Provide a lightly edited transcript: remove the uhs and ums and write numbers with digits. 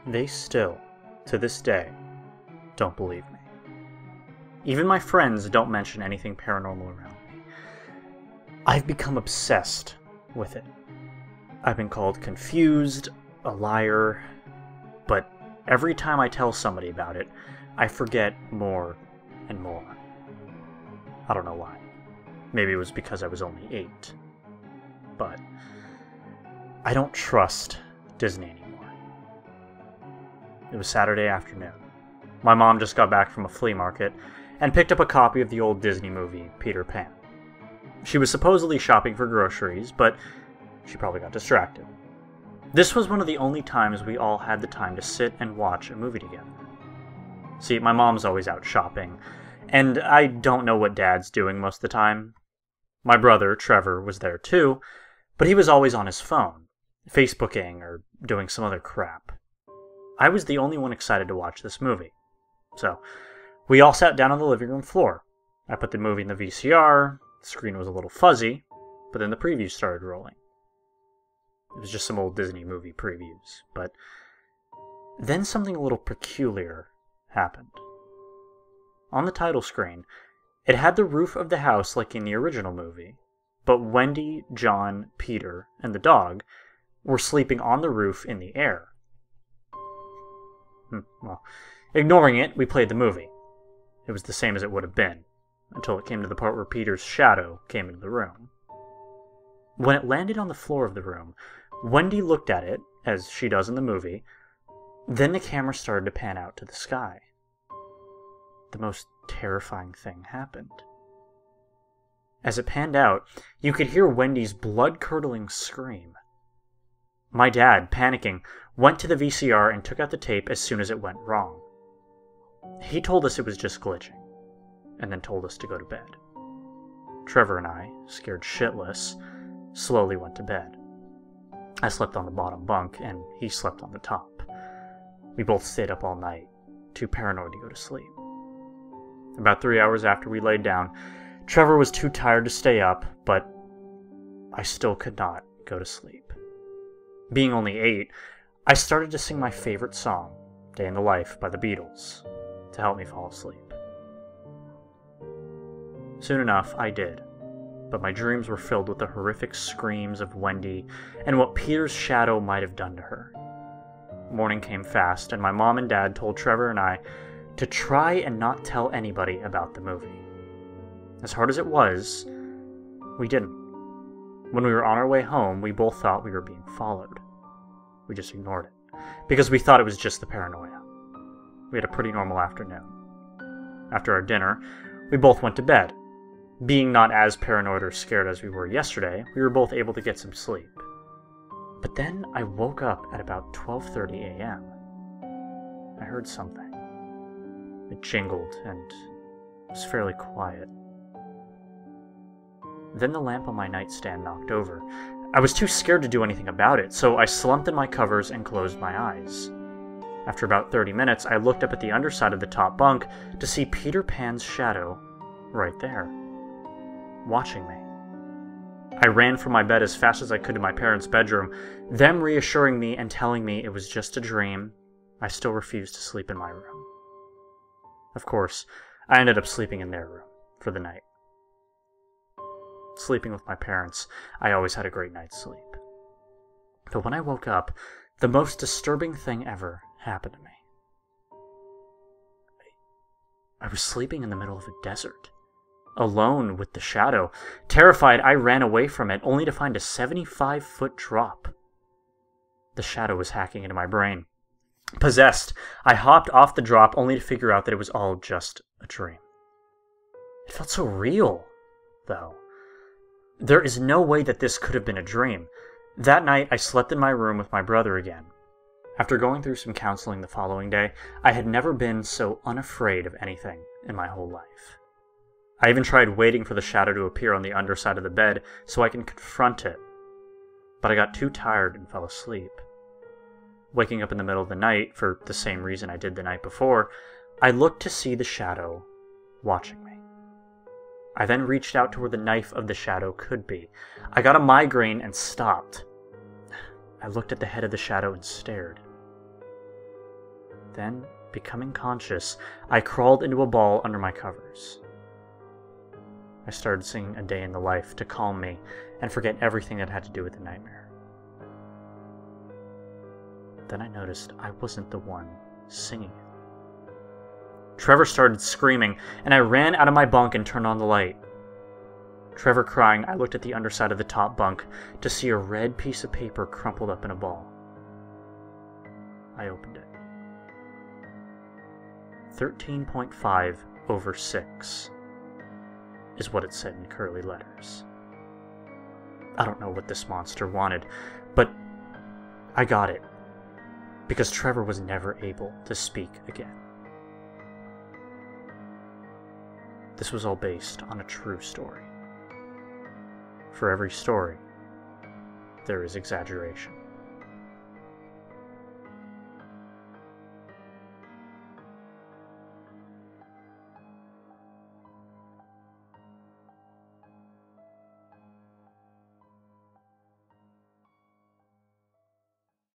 They still, to this day, don't believe me. Even my friends don't mention anything paranormal around me. I've become obsessed with it. I've been called confused, a liar, but every time I tell somebody about it, I forget more and more. I don't know why. Maybe it was because I was only 8. But I don't trust Disney anymore. It was Saturday afternoon. My mom just got back from a flea market and picked up a copy of the old Disney movie, Peter Pan. She was supposedly shopping for groceries, but she probably got distracted. This was one of the only times we all had the time to sit and watch a movie together. See, my mom's always out shopping, and I don't know what Dad's doing most of the time. My brother, Trevor, was there too, but he was always on his phone, Facebooking or doing some other crap. I was the only one excited to watch this movie. So, we all sat down on the living room floor. I put the movie in the VCR, the screen was a little fuzzy, but then the previews started rolling. It was just some old Disney movie previews, but then something a little peculiar happened. On the title screen, it had the roof of the house like in the original movie, but Wendy, John, Peter, and the dog were sleeping on the roof in the air. Well, ignoring it, we played the movie. It was the same as it would have been, until it came to the part where Peter's shadow came into the room. When it landed on the floor of the room, Wendy looked at it, as she does in the movie. Then the camera started to pan out to the sky. The most terrifying thing happened. As it panned out, you could hear Wendy's blood-curdling scream. My dad, panicking, went to the VCR and took out the tape as soon as it went wrong. He told us it was just glitching, and then told us to go to bed. Trevor and I, scared shitless, slowly went to bed. I slept on the bottom bunk, and he slept on the top. We both stayed up all night, too paranoid to go to sleep. About 3 hours after we laid down, Trevor was too tired to stay up, but I still could not go to sleep. Being only 8, I started to sing my favorite song, Day in the Life by the Beatles, to help me fall asleep. Soon enough, I did, but my dreams were filled with the horrific screams of Wendy and what Peter's shadow might have done to her. Morning came fast, and my mom and dad told Trevor and I to try and not tell anybody about the movie. As hard as it was, we didn't. When we were on our way home, we both thought we were being followed. We just ignored it, because we thought it was just the paranoia. We had a pretty normal afternoon. After our dinner, we both went to bed. Being not as paranoid or scared as we were yesterday, we were both able to get some sleep. But then I woke up at about 12:30 a.m. I heard something. It jingled and was fairly quiet. Then the lamp on my nightstand knocked over. I was too scared to do anything about it, so I slumped in my covers and closed my eyes. After about 30 minutes, I looked up at the underside of the top bunk to see Peter Pan's shadow right there, watching me. I ran from my bed as fast as I could to my parents' bedroom, them reassuring me and telling me it was just a dream. I still refused to sleep in my room. Of course, I ended up sleeping in their room for the night. Sleeping with my parents, I always had a great night's sleep. But when I woke up, the most disturbing thing ever happened to me. I was sleeping in the middle of a desert, alone with the shadow. Terrified, I ran away from it, only to find a 75-foot drop. The shadow was hacking into my brain. Possessed, I hopped off the drop only to figure out that it was all just a dream. It felt so real, though. There is no way that this could have been a dream. That night, I slept in my room with my brother again. After going through some counseling the following day, I had never been so unafraid of anything in my whole life. I even tried waiting for the shadow to appear on the underside of the bed so I can confront it, but I got too tired and fell asleep. Waking up in the middle of the night, for the same reason I did the night before, I looked to see the shadow watching me. I then reached out to where the knife of the shadow could be. I got a migraine and stopped. I looked at the head of the shadow and stared. Then, becoming conscious, I crawled into a ball under my covers. I started singing A Day in the Life to calm me and forget everything that had to do with the nightmare. Then I noticed I wasn't the one singing it. Trevor started screaming, and I ran out of my bunk and turned on the light. Trevor crying, I looked at the underside of the top bunk to see a red piece of paper crumpled up in a ball. I opened it. 13.5/6 is what it said in curly letters. I don't know what this monster wanted, but I got it, because Trevor was never able to speak again. This was all based on a true story. For every story, there is exaggeration.